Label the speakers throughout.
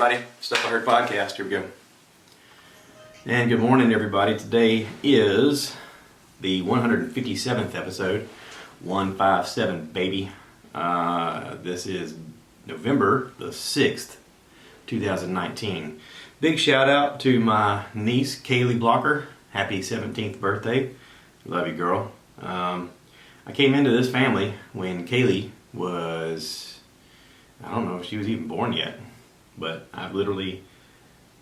Speaker 1: everybody. Stuff I Heard podcast. Here we go. And good morning, everybody. Today is the 157th episode. 157, baby. This is November the 6th, 2019. Big shout out to my niece, Kaylee Blocker. Happy 17th birthday. Love you, girl. I came into this family when Kaylee was, I don't know if she was even born yet, but I've literally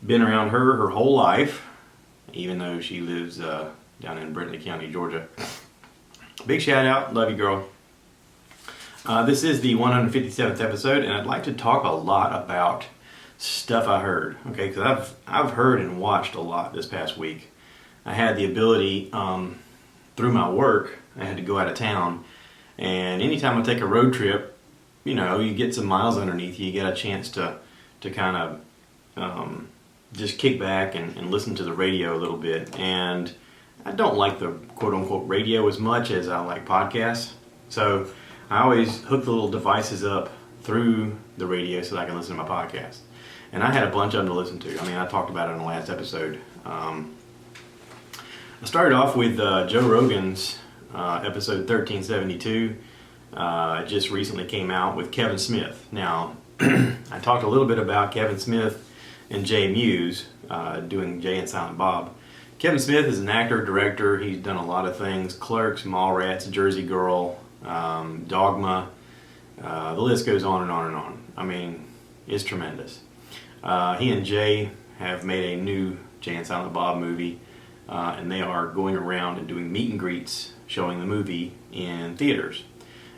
Speaker 1: been around her whole life, even though she lives down in Brently County, Georgia. Big shout out. Love you, girl. This is the 157th episode, and I'd like to talk a lot about stuff I heard. Okay, because I've heard and watched a lot this past week. I had the ability through my work. I had to go out of town, and anytime I take a road trip, you know, you get some miles underneath you. You get a chance to kind of just kick back and listen to the radio a little bit. And I don't like the quote-unquote radio as much as I like podcasts. So I always hook the little devices up through the radio so that I can listen to my podcast. And I had a bunch of them to listen to. I mean, I talked about it in the last episode. I started off with Joe Rogan's episode 1372. It just recently came out with Kevin Smith. Now, I talked a little bit about Kevin Smith and Jay Muse doing Jay and Silent Bob. Kevin Smith is an actor, director. He's done a lot of things. Clerks, Mallrats, Jersey Girl, Dogma. The list goes on and on and on. I mean, it's tremendous. He and Jay have made a new Jay and Silent Bob movie, and they are going around and doing meet and greets showing the movie in theaters.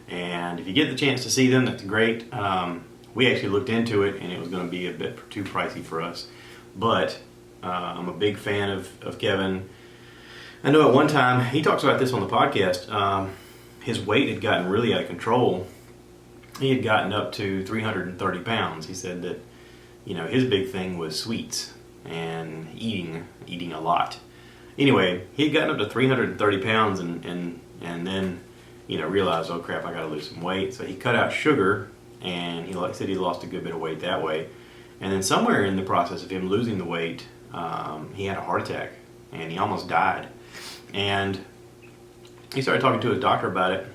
Speaker 1: And if you get the chance to see them, that's great. We actually looked into it, and it was going to be a bit too pricey for us. But I'm a big fan of Kevin. I know at one time, he talks about this on the podcast, his weight had gotten really out of control. He had gotten up to 330 pounds. He said that, you know, his big thing was sweets and eating a lot. Anyway, he had gotten up to 330 pounds and then, you know, realized, oh crap, I got to lose some weight. So he cut out sugar, and he said he lost a good bit of weight that way. And then somewhere in the process of him losing the weight, he had a heart attack, and he almost died. And he started talking to his doctor about it,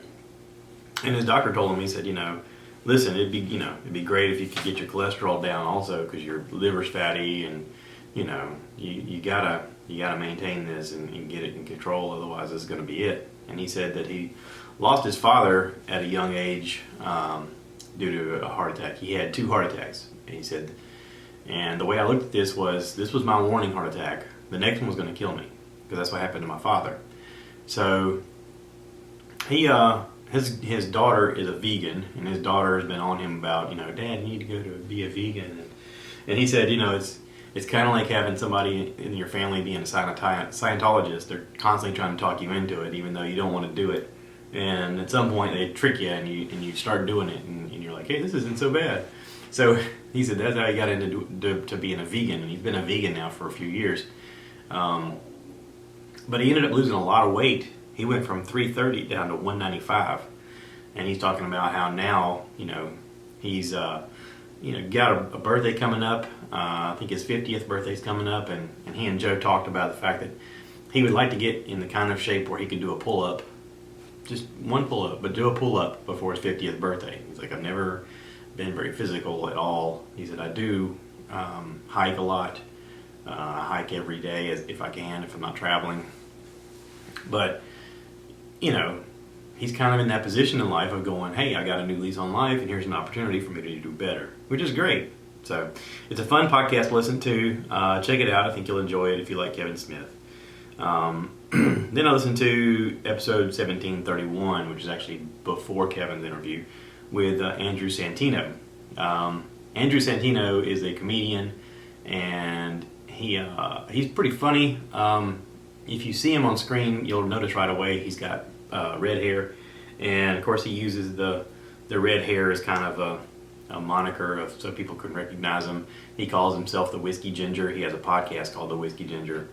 Speaker 1: and his doctor told him, he said, you know, listen, it'd be great if you could get your cholesterol down also, because your liver's fatty, and you know, you gotta maintain this and get it in control, otherwise this is going to be it. And he said that he lost his father at a young age due to a heart attack. He had 2 heart attacks, and he said, and the way I looked at this was my warning heart attack. The next one was going to kill me, because that's what happened to my father. So he his daughter is a vegan, and his daughter has been on him about, you know, Dad, you need to go to be a vegan. And he said, you know, it's kind of like having somebody in your family being a Scientologist. They're constantly trying to talk you into it, even though you don't want to do it. And at some point they trick you, and you start doing it, and you're like, hey, this isn't so bad. So he said that's how he got into to being a vegan, and he's been a vegan now for a few years. But he ended up losing a lot of weight. He went from 330 down to 195, and he's talking about how now, you know, he's got a birthday coming up. I think his 50th birthday's coming up, and he and Joe talked about the fact that he would like to get in the kind of shape where he could do a pull-up, just one pull-up, but do a pull-up before his 50th birthday. He's like, I've never been very physical at all. He said, I do hike a lot. I hike every day if I can, if I'm not traveling. But, you know, he's kind of in that position in life of going, hey, I got a new lease on life, and here's an opportunity for me to do better, which is great. So it's a fun podcast to listen to. Check it out. I think you'll enjoy it if you like Kevin Smith. Then I listened to episode 1731, which is actually before Kevin's interview, with Andrew Santino. Andrew Santino is a comedian, and he's pretty funny. If you see him on screen, you'll notice right away he's got red hair, and of course he uses the red hair as kind of a moniker so people can recognize him. He calls himself the Whiskey Ginger. He has a podcast called The Whiskey Ginger.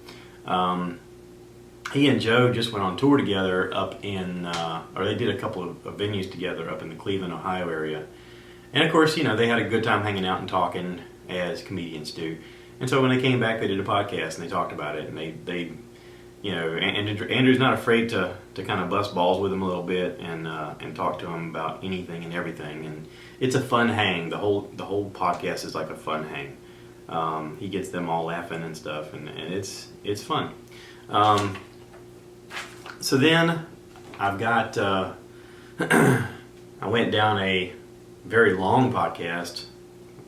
Speaker 1: He and Joe just went on tour together up in, or they did a couple of venues together up in the Cleveland, Ohio area. And of course, you know, they had a good time hanging out and talking. as comedians do. And so when they came back, they did a podcast and they talked about it, and they and Andrew's not afraid to kind of bust balls with him a little bit and talk to him about anything and everything. And it's a fun hang. The whole podcast is like a fun hang. He gets them all laughing and stuff, and it's fun. So then I've got I went down a very long podcast,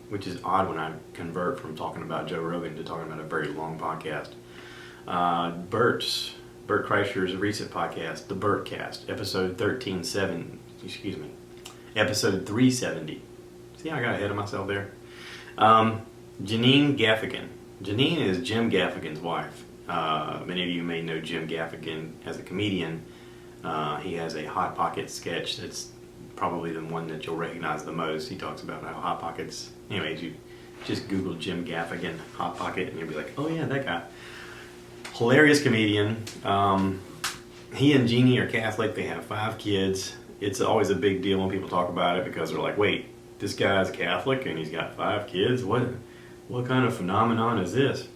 Speaker 1: which is odd when I convert from talking about Joe Rogan to talking about a very long podcast. Bert Kreischer's recent podcast, the Bertcast, episode 370. See how I got ahead of myself there? Jeannie Gaffigan. Jeannie is Jim Gaffigan's wife. Many of you may know Jim Gaffigan as a comedian. He has a Hot Pockets sketch that's probably the one that you'll recognize the most. He talks about how Hot Pockets, anyways, you just Google Jim Gaffigan, Hot Pocket, and you'll be like, oh yeah, that guy. Hilarious comedian. He and Jeannie are Catholic. They have 5 kids. It's always a big deal when people talk about it because they're like, wait, this guy's Catholic and he's got 5 kids? What kind of phenomenon is this?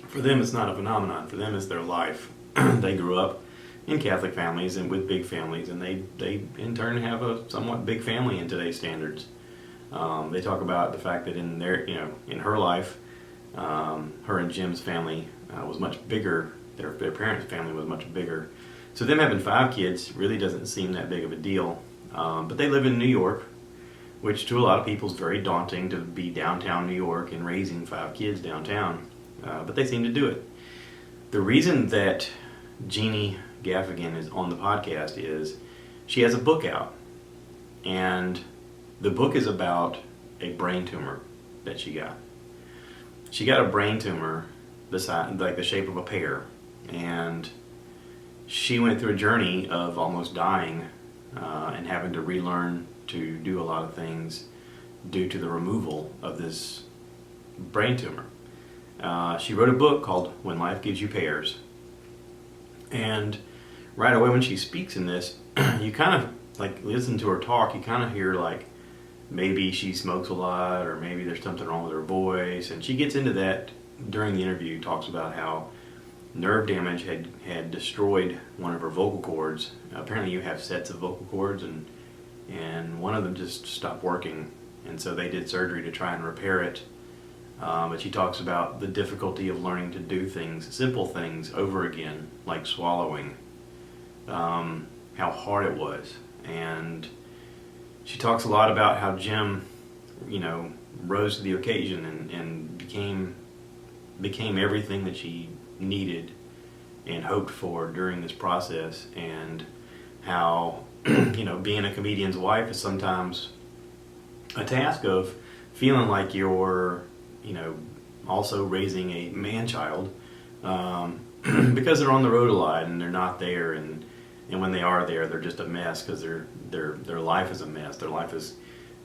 Speaker 1: For them, it's not a phenomenon. For them, it's their life. They grew up in Catholic families and with big families, and they in turn have a somewhat big family in today's standards. They talk about the fact that in her life, her and Jim's family was much bigger. Their parents' family was much bigger. So them having 5 kids really doesn't seem that big of a deal. But they live in New York, which to a lot of people is very daunting to be downtown New York and raising 5 kids downtown. But they seem to do it. The reason that Jeannie Gaffigan is on the podcast is she has a book out. And the book is about a brain tumor that she got. She got a brain tumor like the shape of a pear, and she went through a journey of almost dying and having to relearn to do a lot of things due to the removal of this brain tumor. She wrote a book called When Life Gives You Pears, and right away when she speaks in this, you kind of like listen to her talk, you kind of hear like maybe she smokes a lot or maybe there's something wrong with her voice, and she gets into that during the interview. Talks about how nerve damage had destroyed one of her vocal cords. Apparently you have sets of vocal cords, and one of them just stopped working, and so they did surgery to try and repair it. But she talks about the difficulty of learning to do things, simple things, over again, like swallowing, how hard it was. And she talks a lot about how Jim, rose to the occasion and became everything that she needed and hoped for during this process, and how being a comedian's wife is sometimes a task of feeling like you're also raising a man-child, because they're on the road a lot and they're not there, and when they are there, they're just a mess because their life is a mess. Their life is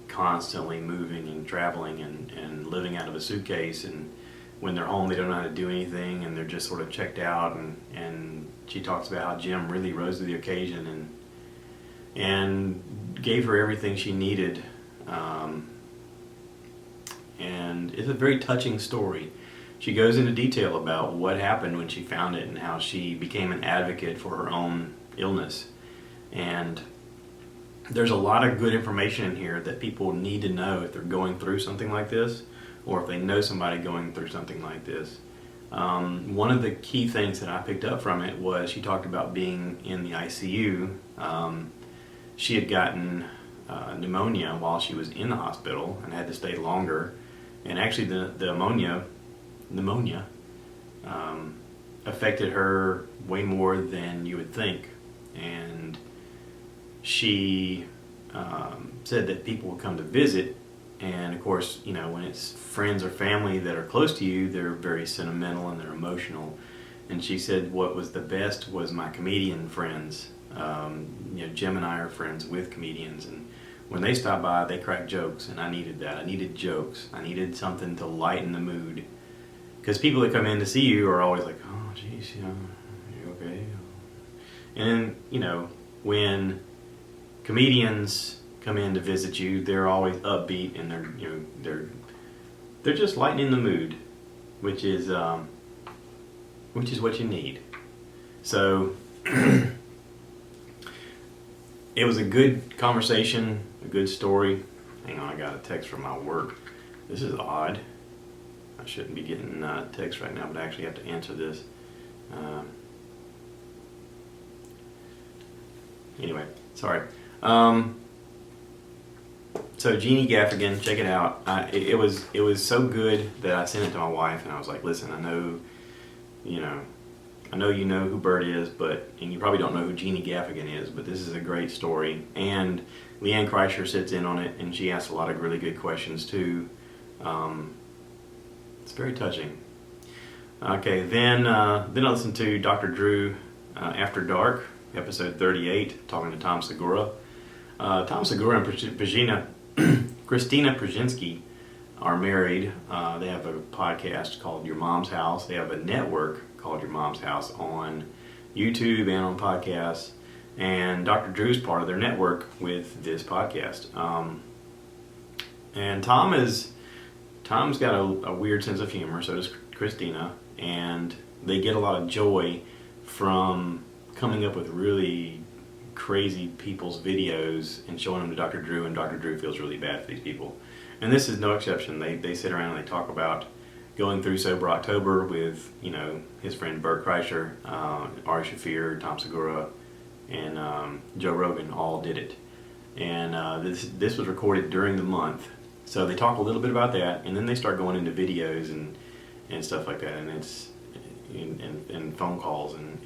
Speaker 1: constantly moving and traveling and living out of a suitcase, and when they're home they don't know how to do anything and they're just sort of checked out, and she talks about how Jim really rose to the occasion and gave her everything she needed. And it's a very touching story. She goes into detail about what happened when she found it and how she became an advocate for her own illness. And there's a lot of good information in here that people need to know if they're going through something like this, or if they know somebody going through something like this. One of the key things that I picked up from it was she talked about being in the ICU. She had gotten pneumonia while she was in the hospital and had to stay longer. And actually the pneumonia affected her way more than you would think. And she said that people would come to visit, and of course, when it's friends or family that are close to you, they're very sentimental and they're emotional. And she said what was the best was my comedian friends. Jim and I are friends with comedians, and when they stop by, they crack jokes, and I needed that. I needed jokes. I needed something to lighten the mood. Because people that come in to see you are always like, oh, geez, are you okay? And, when comedians come in to visit you, they're always upbeat, and they're they're just lightening the mood, which is what you need. So it was a good conversation, a good story. Hang on, I got a text from my work. This is odd. I shouldn't be getting text right now, but I actually have to answer this. Anyway, sorry. So Jeannie, Gaff again, check it out. It was so good that I sent it to my wife, and I was like, listen, I know you know who Bert is, and you probably don't know who Jeannie Gaffigan is, but this is a great story. And Leanne Kreischer sits in on it, and she asks a lot of really good questions too. It's very touching. Okay, then I listened to Dr. Drew After Dark, episode 38, talking to Tom Segura. Tom Segura and Christina Przynski are married. They have a podcast called Your Mom's House. They have a network called Your Mom's House on YouTube and on podcasts. And Dr. Drew's part of their network with this podcast. And Tom's got a weird sense of humor, so does Christina. And they get a lot of joy from coming up with really crazy people's videos and showing them to Dr. Drew, and Dr. Drew feels really bad for these people. And this is no exception. They sit around and they talk about going through Sober October with, his friend Bert Kreischer, Ari Shaffir, Tom Segura, and Joe Rogan all did it. And this was recorded during the month. So they talk a little bit about that, and then they start going into videos and stuff like that, and it's and phone calls, and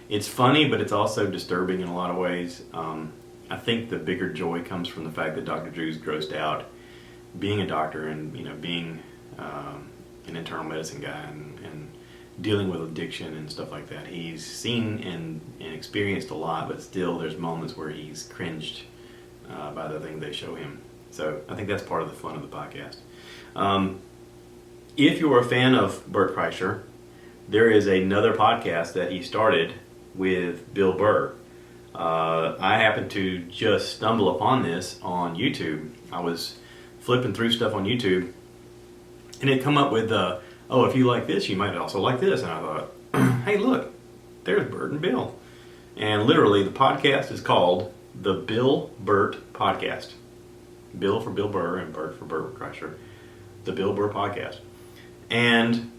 Speaker 1: it's funny, but it's also disturbing in a lot of ways. I think the bigger joy comes from the fact that Dr. Drew's grossed out being a doctor and being an internal medicine guy and dealing with addiction and stuff like that. He's seen and experienced a lot, but still there's moments where he's cringed by the thing they show him. So I think that's part of the fun of the podcast. If you're a fan of Bert Kreischer, there is another podcast that he started with Bill Burr. I happened to just stumble upon this on YouTube. I was flipping through stuff on YouTube, and it come up with, if you like this, you might also like this. And I thought, hey, look, there's Bert and Bill. And literally, the podcast is called the Bill Bert Podcast. Bill for Bill Burr and Bert for Bert Kreischer. The Bill Burr Podcast. And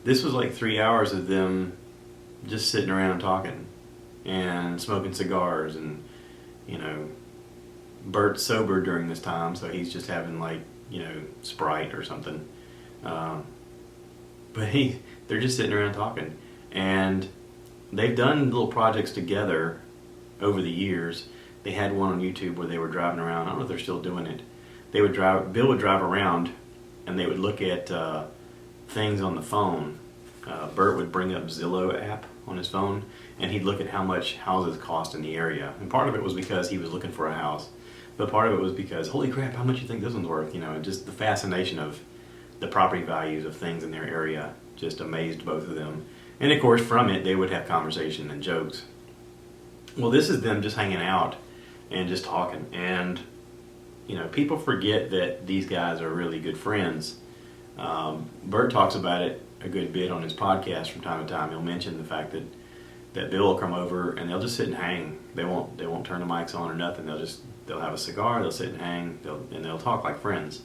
Speaker 1: this was like 3 hours of them just sitting around talking and smoking cigars, and Bert's sober during this time, so he's just having Sprite or something. But they're just sitting around talking, and they've done little projects together over the years. They had one on YouTube where they were driving around. I don't know if they're still doing it. Bill would drive around, and they would look at things on the phone. Bert would bring up Zillow app on his phone, and he'd look at how much houses cost in the area. And part of it was because he was looking for a house, but part of it was because, holy crap, how much do you think this one's worth? Just the fascination of the property values of things in their area just amazed both of them. And of course, from it, they would have conversation and jokes. Well, this is them just hanging out and just talking. And, people forget that these guys are really good friends. Bert talks about it a good bit on his podcast from time to time. He'll mention the fact that Bill will come over and they'll just sit and hang. They won't turn the mics on or nothing. They'll have a cigar, they'll sit and hang, and they'll talk like friends,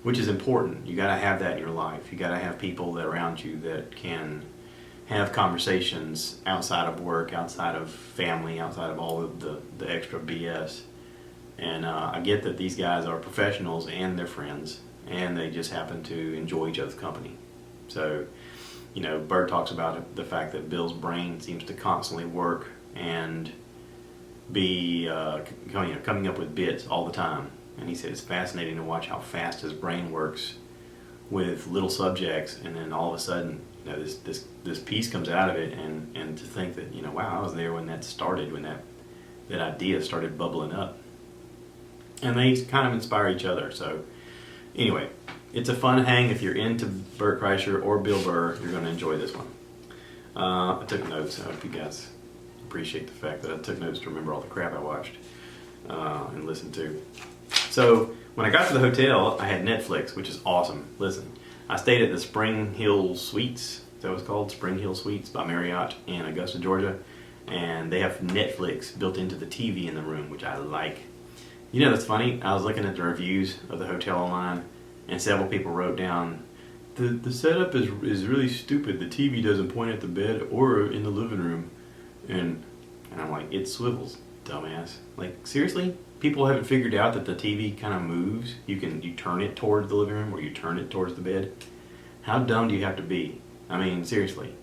Speaker 1: which is important. You got to have that in your life. You got to have people that around you that can have conversations outside of work, outside of family, outside of all of the extra BS. And I get that these guys are professionals and they're friends, and they just happen to enjoy each other's company. So, Bert talks about the fact that Bill's brain seems to constantly work and be coming up with bits all the time. And he said it's fascinating to watch how fast his brain works with little subjects, and then all of a sudden, this piece comes out of it, and to think that, wow, I was there when that started, when that idea started bubbling up. And they kind of inspire each other. So anyway, it's a fun hang. If you're into Bert Kreischer or Bill Burr, you're going to enjoy this one. I took notes. I hope you guys appreciate the fact that I took notes to remember all the crap I watched and listened to. So when I got to the hotel, I had Netflix, which is awesome. Listen, I stayed at the Spring Hill Suites. That was called Spring Hill Suites by Marriott in Augusta, Georgia, and they have Netflix built into the TV in the room, which I like. You know, that's funny. I was looking at the reviews of the hotel online, and several people wrote down, the setup is really stupid. The TV doesn't point at the bed or in the living room, and I'm like, it swivels, dumbass. Like, seriously? People haven't figured out that the TV kind of moves. You turn it towards the living room or you turn it towards the bed. How dumb do you have to be? I mean, seriously.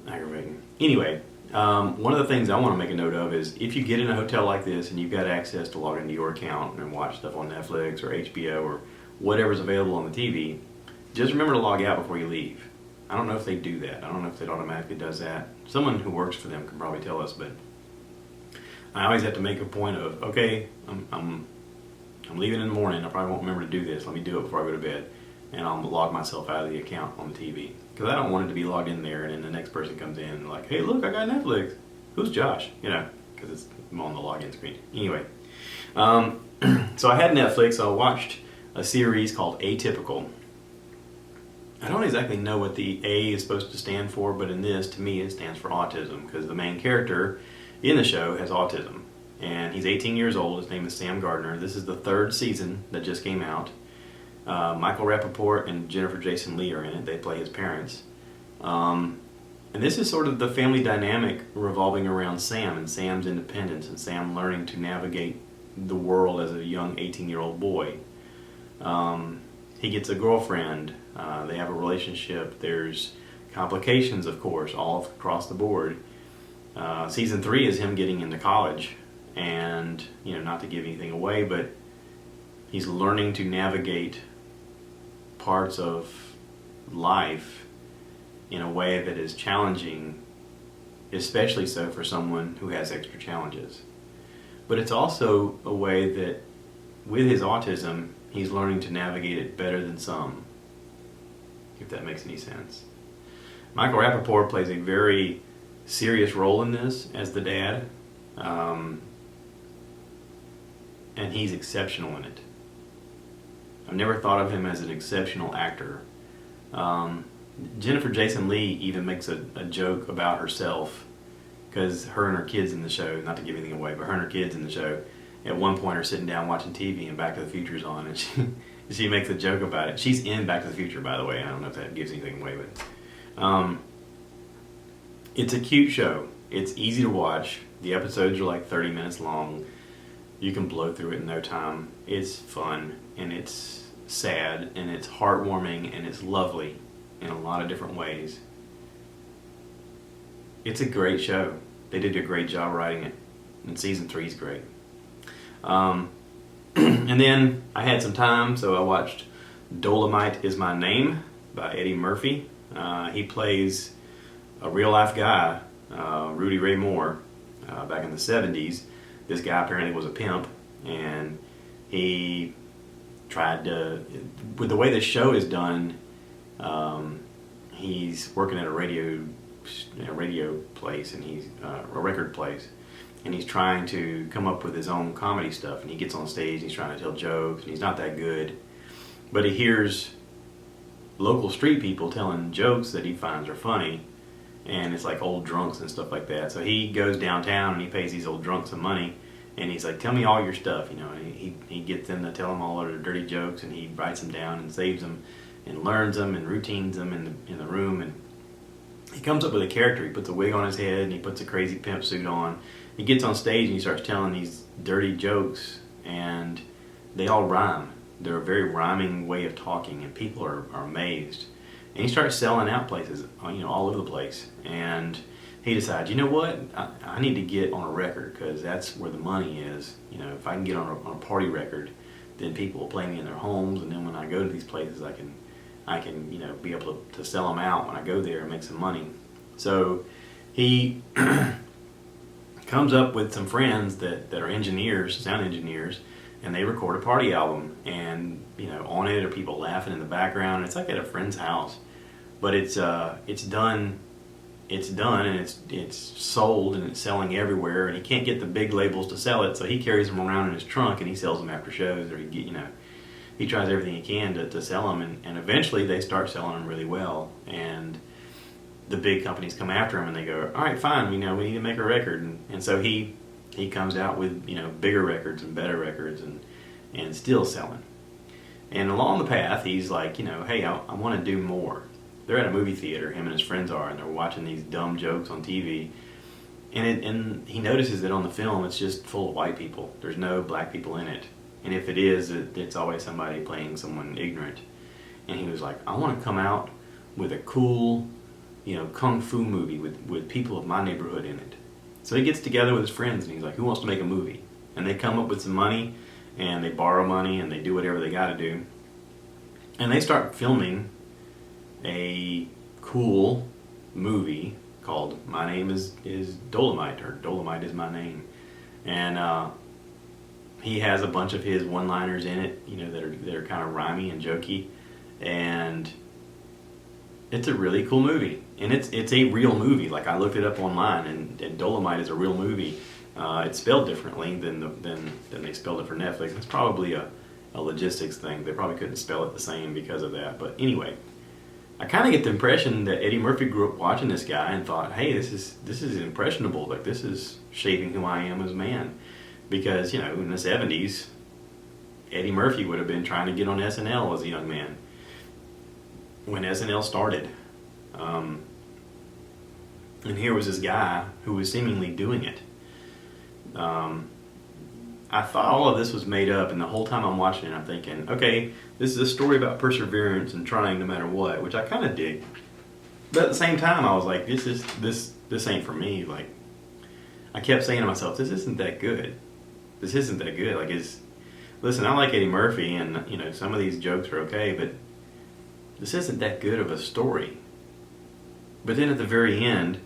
Speaker 1: Aggravating. Anyway, one of the things I want to make a note of is if you get in a hotel like this and you've got access to log into your account and watch stuff on Netflix or HBO or whatever's available on the TV, just remember to log out before you leave. I don't know if they do that. I don't know if it automatically does that. Someone who works for them can probably tell us, but I always have to make a point of, okay, I'm leaving in the morning. I probably won't remember to do this. Let me do it before I go to bed, and I'll log myself out of the account on the TV because I don't want it to be logged in there and then the next person comes in and like, hey, look, I got Netflix. Who's Josh? You know, because it's on the login screen. Anyway, so I had Netflix. So I watched a series called Atypical. I don't exactly know what the A is supposed to stand for, but in this, to me, it stands for autism because the main character in the show has autism. And he's 18 years old. His name is Sam Gardner. This is the 3rd season that just came out. Michael Rappaport and Jennifer Jason Leigh are in it. They play his parents. And this is sort of the family dynamic revolving around Sam and Sam's independence and Sam learning to navigate the world as a young 18-year-old boy. He gets a girlfriend. They have a relationship. There's complications, of course, all across the board. Season 3 is him getting into college, and not to give anything away, but he's learning to navigate parts of life in a way that is challenging, especially so for someone who has extra challenges. But it's also a way that, with his autism, he's learning to navigate it better than some, if that makes any sense. Michael Rappaport plays a very serious role in this as the dad, and he's exceptional in it. I've never thought of him as an exceptional actor. Jennifer Jason Leigh even makes a joke about herself, because her and her kids in the show, not to give anything away, but her and her kids in the show at one point are sitting down watching TV and Back to the Future's on, and she makes a joke about it. She's in Back to the Future, by the way. I don't know if that gives anything away, but it's a cute show. It's easy to watch. The episodes are like 30 minutes long. You can blow through it in no time. It's fun, and it's sad, and it's heartwarming, and it's lovely in a lot of different ways. It's a great show. They did a great job writing it, and season 3 is great. And then I had some time, so I watched Dolemite Is My Name by Eddie Murphy. He plays a real-life guy, Rudy Ray Moore, back in the 70s. This guy apparently was a pimp, and he tried to, with the way the show is done, he's working at a radio place, and he's a record place, and he's trying to come up with his own comedy stuff, and he gets on stage and he's trying to tell jokes, and he's not that good, but he hears local street people telling jokes that he finds are funny, and it's like old drunks and stuff like that. So he goes downtown and he pays these old drunks some money, and he's like, tell me all your stuff, and he gets them to tell him all their dirty jokes, and he writes them down and saves them and learns them and routines them in the room, and he comes up with a character. He puts a wig on his head and he puts a crazy pimp suit on. He gets on stage and he starts telling these dirty jokes, and they all rhyme. They're a very rhyming way of talking, and people are amazed. And he starts selling out places, all over the place. And he decides, you know what? I need to get on a record, because that's where the money is. If I can get on a party record, then people will play me in their homes, and then when I go to these places, I can be able to sell them out when I go there and make some money. So he comes up with some friends that are engineers, sound engineers, and they record a party album, and on it are people laughing in the background. It's like at a friend's house, but it's done it's done and it's sold and it's selling everywhere, and he can't get the big labels to sell it, so he carries them around in his trunk and he sells them after shows, or he tries everything he can to sell them, and eventually they start selling them really well, and the big companies come after him and they go, all right, fine, we need to make a record, and so he comes out with bigger records and better records and still selling. And along the path, he's like, hey, I want to do more. They're at a movie theater, him and his friends are, and they're watching these dumb jokes on TV. And he notices that on the film, it's just full of white people. There's no black people in it. And if it is, it's always somebody playing someone ignorant. And he was like, I want to come out with a cool, kung fu movie with people of my neighborhood in it. So he gets together with his friends, and he's like, who wants to make a movie? And they come up with some money, and they borrow money, and they do whatever they got to do. And they start filming a cool movie called My Name is Dolemite, or Dolemite is My Name. And he has a bunch of his one-liners in it, that are kind of rhymey and jokey. And it's a really cool movie. And it's a real movie. Like, I looked it up online, and Dolemite is a real movie. It's spelled differently than they spelled it for Netflix. It's probably a logistics thing. They probably couldn't spell it the same because of that. But anyway, I kind of get the impression that Eddie Murphy grew up watching this guy and thought, hey, this is impressionable. Like, this is shaping who I am as a man. Because, in the 70s, Eddie Murphy would have been trying to get on SNL as a young man when SNL started. And here was this guy who was seemingly doing it. I thought all of this was made up, and the whole time I'm watching it, I'm thinking, okay, this is a story about perseverance and trying no matter what, which I kind of dig. But at the same time, I was like, this ain't for me. Like, I kept saying to myself, this isn't that good. This isn't that good. Like, listen, I like Eddie Murphy, and some of these jokes are okay, but this isn't that good of a story. But then at the very end,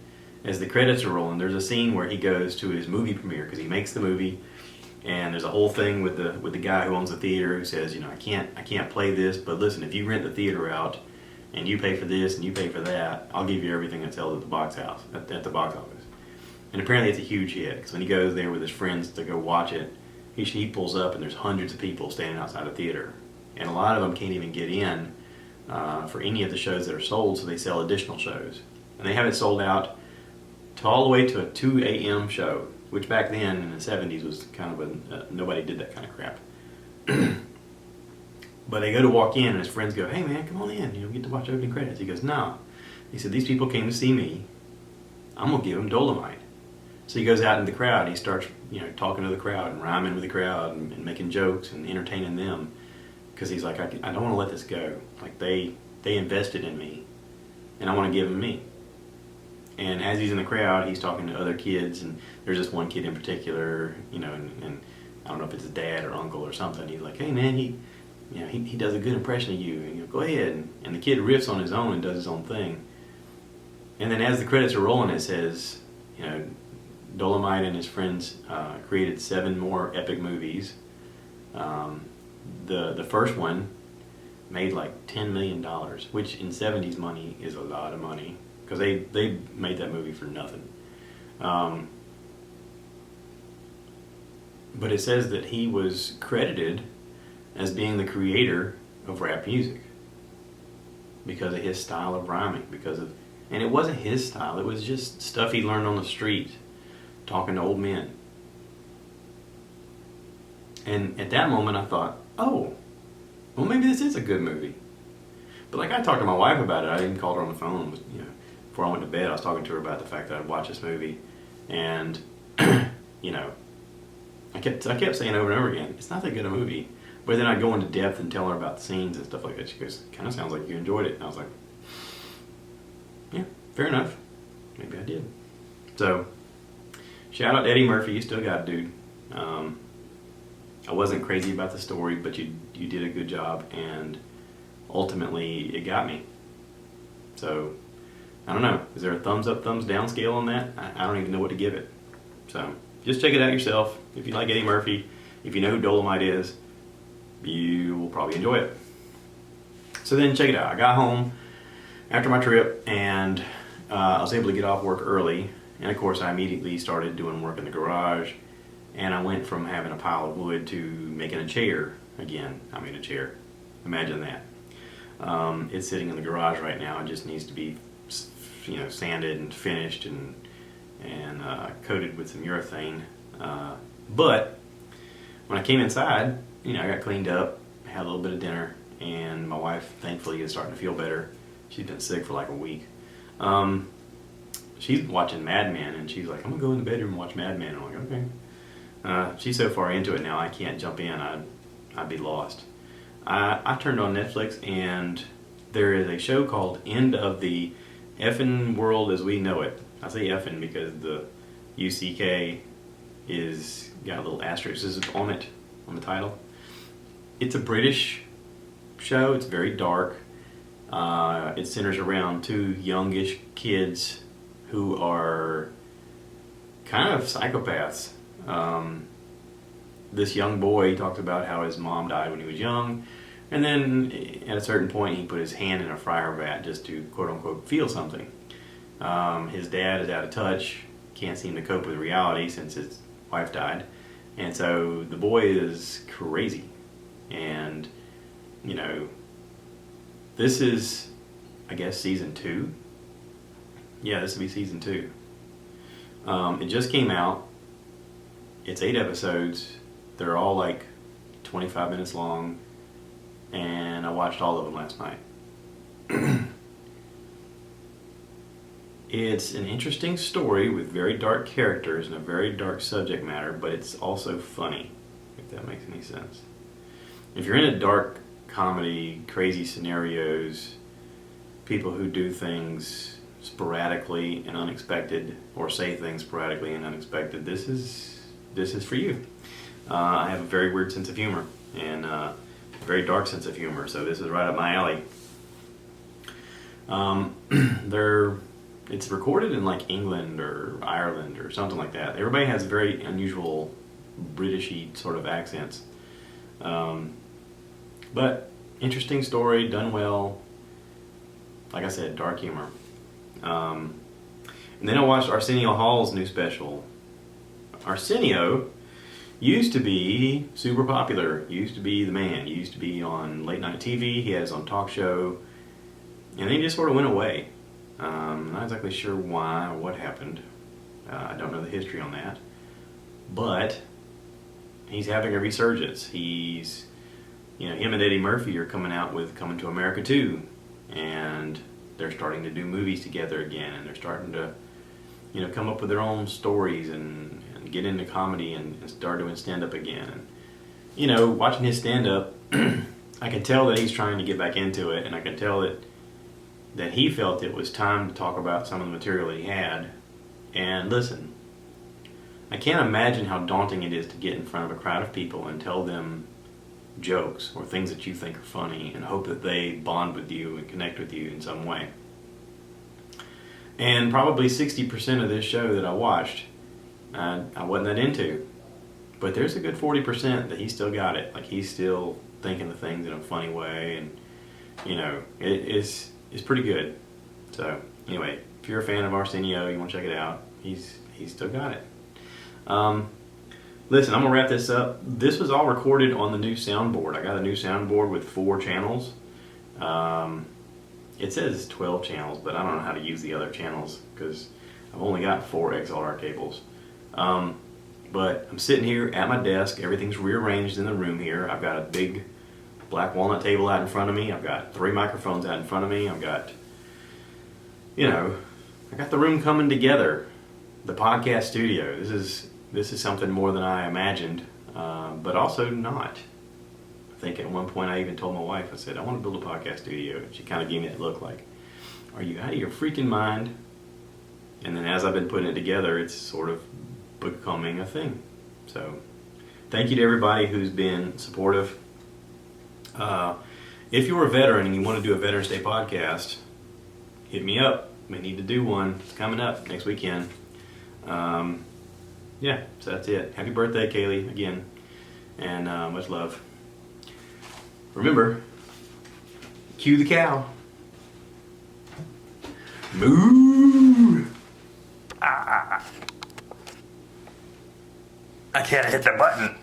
Speaker 1: as the credits are rolling, there's a scene where he goes to his movie premiere because he makes the movie, and there's a whole thing with the guy who owns the theater who says, I can't play this, but listen, if you rent the theater out and you pay for this and you pay for that, I'll give you everything that's held at the box office. And apparently it's a huge hit, because when he goes there with his friends to go watch it, he pulls up and there's hundreds of people standing outside the theater, and a lot of them can't even get in for any of the shows that are sold, so they sell additional shows, and they have it sold out all the way to a 2 a.m. show, which back then in the 70s was kind of nobody did that kind of crap. But they go to walk in, and his friends go, hey man, come on in, get to watch opening credits. He goes, no. He said, these people came to see me. I'm going to give them Dolemite. So he goes out in the crowd, he starts talking to the crowd and rhyming with the crowd and making jokes and entertaining them, because he's like, I don't want to let this go. Like, they invested in me, and I want to give them me. And as he's in the crowd, he's talking to other kids, and there's this one kid in particular, and I don't know if it's his dad or uncle or something. He's like, hey man, he does a good impression of you, and go ahead. And the kid riffs on his own and does his own thing. And then as the credits are rolling, it says, Dolemite and his friends created 7 more epic movies. The first one made like $10 million, which in 70s money is a lot of money, because they made that movie for nothing. But it says that he was credited as being the creator of rap music because of his style of rhyming, and it wasn't his style, it was just stuff he learned on the street, talking to old men. And at that moment I thought, oh, well, maybe this is a good movie. But like, I talked to my wife about it. I even called her on the phone. Before I went to bed, I was talking to her about the fact that I'd watched this movie, and I kept saying over and over again, it's not that good a movie. But then I'd go into depth and tell her about the scenes and stuff like that. She goes, kind of sounds like you enjoyed it. And I was like, yeah, fair enough. Maybe I did. So, shout out to Eddie Murphy. You still got it, dude. I wasn't crazy about the story, but you did a good job, and ultimately it got me. So, I don't know. Is there a thumbs up, thumbs down scale on that? I don't even know what to give it. So, just check it out yourself. If you like Eddie Murphy, if you know who Dolemite is, you will probably enjoy it. So then check it out. I got home after my trip, and I was able to get off work early, and of course I immediately started doing work in the garage, and I went from having a pile of wood to making a chair again. I made a chair. Imagine that. It's sitting in the garage right now. It just needs to be, sanded and finished and coated with some urethane. But when I came inside, I got cleaned up, had a little bit of dinner, and my wife thankfully is starting to feel better. She's been sick for like a week. She's watching Mad Men, and she's like, I'm gonna go in the bedroom and watch Mad Men. I'm like, okay. She's so far into it now, I can't jump in. I'd be lost. I turned on Netflix, and there is a show called End of the Effin' World as We Know It. I say effin' because the UCK is got a little asterisk on it, on the title. It's a British show. It's very dark. It centers around two youngish kids who are kind of psychopaths. This young boy talks about how his mom died when he was young, and then at a certain point he put his hand in a fryer vat just to quote-unquote feel something. His dad is out of touch, can't seem to cope with reality since his wife died, and so the boy is crazy. And this is, I guess, season 2. Yeah, this will be season 2. It just came out. It's 8 episodes. They're all like 25 minutes long, and I watched all of them last night. It's an interesting story with very dark characters and a very dark subject matter, but it's also funny, if that makes any sense. If you're in a dark comedy, crazy scenarios, people who do things sporadically and unexpected, or say things sporadically and unexpected, this is for you. I have a very weird sense of humor and a very dark sense of humor, so this is right up my alley. It's recorded in like England or Ireland or something like that. Everybody has very unusual Britishy sort of accents. But interesting story, done well. Like I said, dark humor. And then I watched Arsenio Hall's new special. Arsenio used to be super popular, used to be the man, used to be on late night TV, he had his own talk show, and then he just sort of went away. Not exactly sure why or what happened. I don't know the history on that. But he's having a resurgence. He's, him and Eddie Murphy are coming out with Coming to America 2, and they're starting to do movies together again, and they're starting to, come up with their own stories and get into comedy and start doing stand-up again. And, watching his stand-up, I can tell that he's trying to get back into it, and I can tell that he felt it was time to talk about some of the material that he had. And listen, I can't imagine how daunting it is to get in front of a crowd of people and tell them jokes or things that you think are funny and hope that they bond with you and connect with you in some way. And probably 60% of this show that I watched, I wasn't that into. But there's a good 40% that he still got it. Like, he's still thinking the things in a funny way, and it's pretty good. So anyway, if you're a fan of Arsenio, you want to check it out, he's still got it. Listen, I'm gonna wrap this up. This was all recorded on the new soundboard. I got a new soundboard with 4 channels. It says 12 channels, but I don't know how to use the other channels because I've only got 4 XLR cables. But I'm sitting here at my desk. Everything's rearranged in the room here. I've got a big black walnut table out in front of me. I've got 3 microphones out in front of me. I've got, I got the room coming together. The podcast studio. This is something more than I imagined, but also not. I think at one point I even told my wife, I said, I want to build a podcast studio. And she kind of gave me that look like, are you out of your freaking mind? And then as I've been putting it together, it's sort of becoming a thing. So thank you to everybody who's been supportive. If you're a veteran and you want to do a Veterans Day podcast, hit me up. We need to do one. It's coming up next weekend. Yeah, so that's it. Happy birthday, Kaylee, again. And much love. Remember, cue the cow. Moo!
Speaker 2: I can't hit the button.